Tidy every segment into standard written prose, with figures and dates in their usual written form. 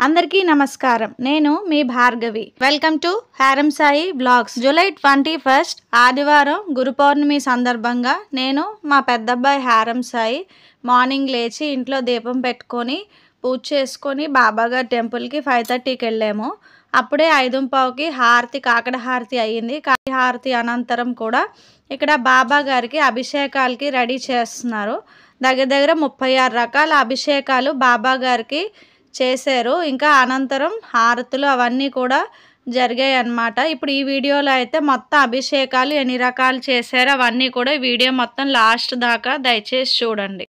అందరికీ నమస్కారం. నేను మీ భార్గవి. వెల్కమ్ టు హారం సాయి బ్లాగ్స్. జూలై 21 ఆదివారం గురు పౌర్ణమి సందర్భంగా నేను మా పెద్దబ్బాయి హారం సాయి మార్నింగ్ లేచి ఇంట్లో దీపం పెట్టుకొని పూజ చేసుకొని బాబాగారి టెంపుల్కి 5:30కి వెళ్ళాము. అప్పుడే 5:15కి హారతి కాకడ హారతి అయ్యింది. కాకడ హారతి అనంతరం కూడా ఇక్కడ బాబా గారికి అభిషేకాలకి రెడీ చేస్తున్నారు. దగ్గర 36 రకాల అభిషేకాలు బాబా గారికి చేశారు. ఇంకా అనంతరం హారతులు అవన్నీ కూడా జరిగాయి అన్నమాట. ఇప్పుడు ఈ వీడియోలో అయితే మొత్తం అభిషేకాలు ఎన్ని రకాలు చేశారో అవన్నీ కూడా ఈ వీడియో మొత్తం లాస్ట్ దాకా దయచేసి చూడండి.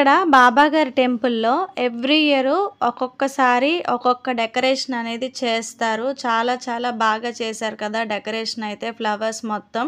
ఇక్కడ బాబాగారి టెంపుల్లో ఎవ్రీ ఇయర్ ఒక్కొక్కసారి ఒక్కొక్క డెకరేషన్ అనేది చేస్తారు. చాలా చాలా బాగా చేశారు కదా డెకరేషన్ అయితే, ఫ్లవర్స్ మొత్తం.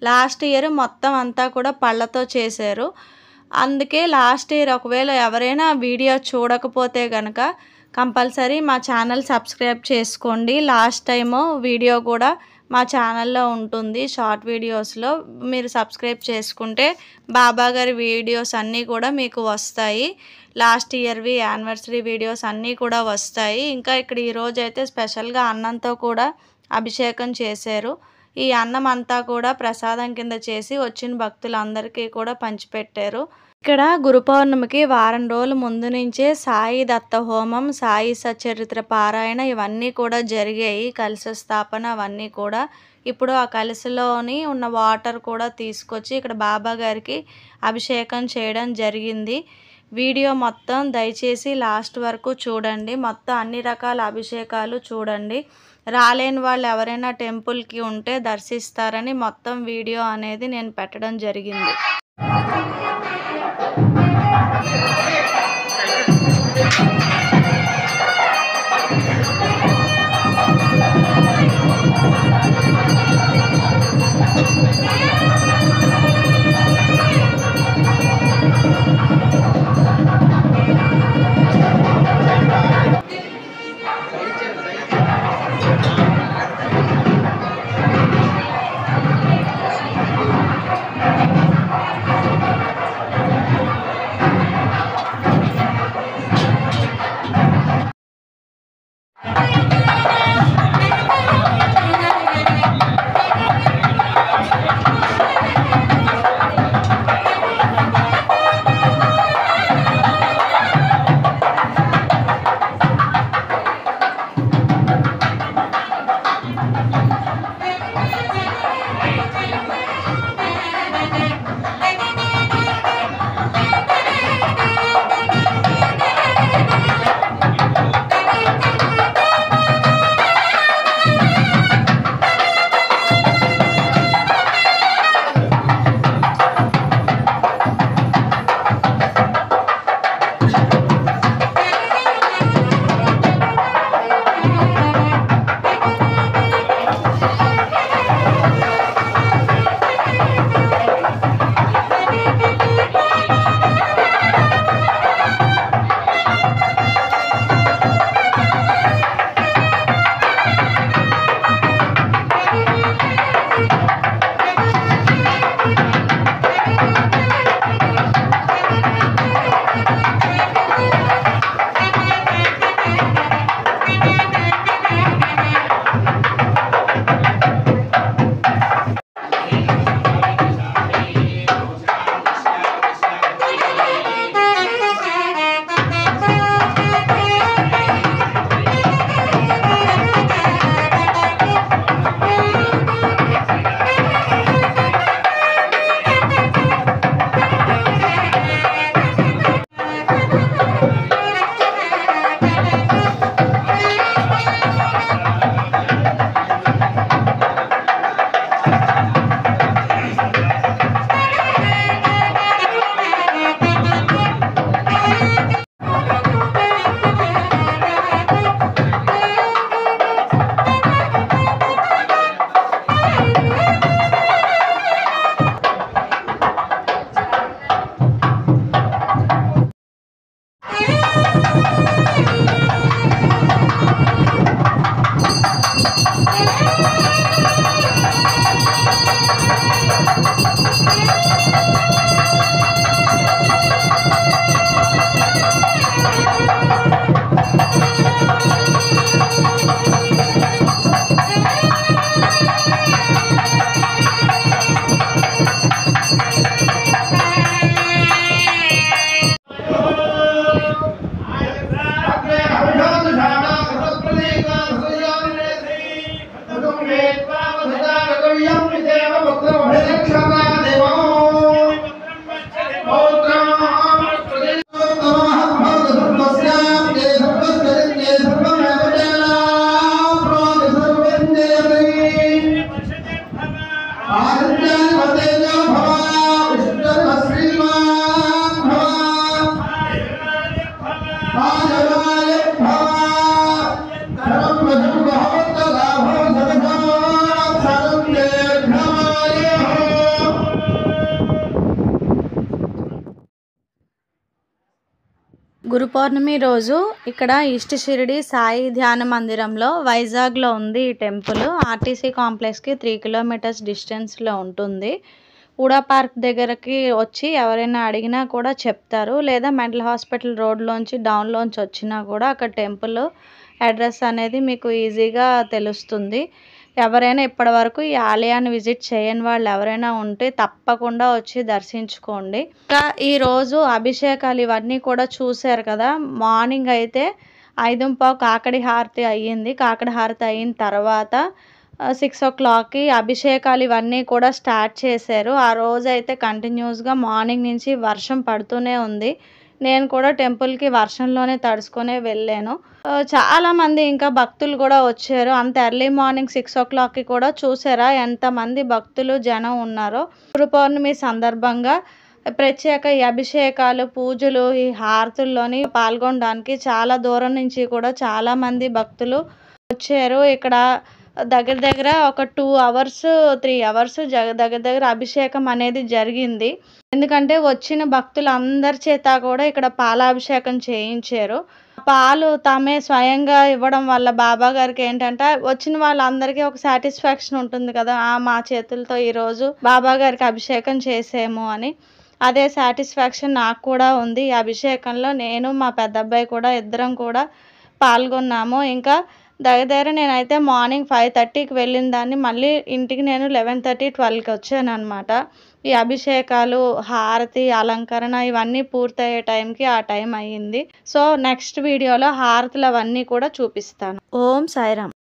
లాస్ట్ ఇయర్ మొత్తం అంతా కూడా పళ్ళతో చేశారు. అందుకే లాస్ట్ ఇయర్ ఒకవేళ ఎవరైనా వీడియో చూడకపోతే కనుక కంపల్సరీ మా ఛానల్ సబ్స్క్రైబ్ చేసుకోండి. లాస్ట్ టైము వీడియో కూడా మా ఛానల్లో ఉంటుంది, షార్ట్ వీడియోస్లో. మీరు సబ్స్క్రైబ్ చేసుకుంటే బాబా గారి వీడియోస్ అన్నీ కూడా మీకు వస్తాయి. లాస్ట్ ఇయర్వి యానివర్సరీ వీడియోస్ అన్నీ కూడా వస్తాయి. ఇంకా ఇక్కడ ఈరోజు అయితే స్పెషల్గా అన్నంతో కూడా అభిషేకం చేశారు. ఈ అన్నం అంతా కూడా ప్రసాదం కింద చేసి వచ్చిన భక్తులందరికీ కూడా పంచిపెట్టారు. ఇక్కడ గురు పౌర్ణమికి వారం రోజుల ముందు నుంచే సాయి దత్త హోమం, సాయి సచరిత్ర పారాయణ ఇవన్నీ కూడా జరిగాయి. కలశ స్థాపన అవన్నీ కూడా. ఇప్పుడు ఆ కలశలోని ఉన్న వాటర్ కూడా తీసుకొచ్చి ఇక్కడ బాబా గారికి అభిషేకం చేయడం జరిగింది. వీడియో మొత్తం దయచేసి లాస్ట్ వరకు చూడండి. మొత్తం అన్ని రకాల అభిషేకాలు చూడండి. రాలేని వాళ్ళు ఎవరైనా టెంపుల్కి ఉంటే దర్శిస్తారని మొత్తం వీడియో అనేది నేను పెట్టడం జరిగింది. గురు పౌర్ణమి రోజు ఇక్కడ ఈస్ట్ షిరిడి సాయి ధ్యాన మందిరంలో వైజాగ్లో ఉంది ఈ టెంపుల్. ఆర్టీసీ కాంప్లెక్స్కి 3 కిలోమీటర్స్ డిస్టెన్స్లో ఉంటుంది. ఊడా పార్క్ దగ్గరకి వచ్చి ఎవరైనా అడిగినా కూడా చెప్తారు. లేదా మెంటల్ హాస్పిటల్ రోడ్లోంచి డౌన్లోంచి వచ్చినా కూడా అక్కడ టెంపుల్ అడ్రస్ అనేది మీకు ఈజీగా తెలుస్తుంది. ఎవరైనా ఇప్పటివరకు ఈ ఆలయాన్ని విజిట్ చేయని వాళ్ళు ఎవరైనా ఉంటే తప్పకుండా వచ్చి దర్శించుకోండి. ఇంకా ఈరోజు అభిషేకాలు ఇవన్నీ కూడా చూశారు కదా. మార్నింగ్ అయితే 5:15 కాకడి హారతి అయ్యింది. కాకడి హారతి అయిన తర్వాత 6 o'clockకి అభిషేకాలు ఇవన్నీ కూడా స్టార్ట్ చేశారు. ఆ రోజైతే కంటిన్యూస్గా మార్నింగ్ నుంచి వర్షం పడుతూనే ఉంది. నేను కూడా టెంపుల్కి వర్షంలోనే తడుచుకునే వెళ్ళాను. చాలామంది ఇంకా భక్తులు కూడా వచ్చారు. అంత ఎర్లీ మార్నింగ్ 6 o'clockకి కూడా చూసారా ఎంతమంది భక్తులు జనం ఉన్నారో. గురు పౌర్ణమి సందర్భంగా ప్రత్యేక ఈ అభిషేకాలు పూజలు ఈ హారతుల్లోని పాల్గొనడానికి చాలా దూరం నుంచి కూడా చాలామంది భక్తులు వచ్చారు. ఇక్కడ దగ్గర దగ్గర ఒక 2 hours 3 hours దగ్గర దగ్గర అభిషేకం అనేది జరిగింది. ఎందుకంటే వచ్చిన భక్తులందరి చేత కూడా ఇక్కడ పాలాభిషేకం చేయించారు. పాలు తామే స్వయంగా ఇవ్వడం వల్ల బాబా గారికి ఏంటంటే వచ్చిన వాళ్ళందరికీ ఒక సాటిస్ఫాక్షన్ ఉంటుంది కదా. మా చేతులతో ఈరోజు బాబా గారికి అభిషేకం చేసాము అని. అదే సాటిస్ఫాక్షన్ నాకు కూడా ఉంది. ఈ అభిషేకంలో నేను మా పెద్ద అబ్బాయి కూడా ఇద్దరం కూడా పాల్గొన్నాము. ఇంకా దగ్గర దగ్గర నేనైతే మార్నింగ్ 5:30కి వెళ్ళిన దాన్ని మళ్ళీ ఇంటికి నేను 11:30 12కి వచ్చాను అనమాట. ఈ అభిషేకాలు హారతి అలంకరణ ఇవన్నీ పూర్తయ్యే టైంకి ఆ టైం అయ్యింది. సో నెక్స్ట్ వీడియోలో హారతులు అవన్నీ కూడా చూపిస్తాను. ఓం సాయిరామ్.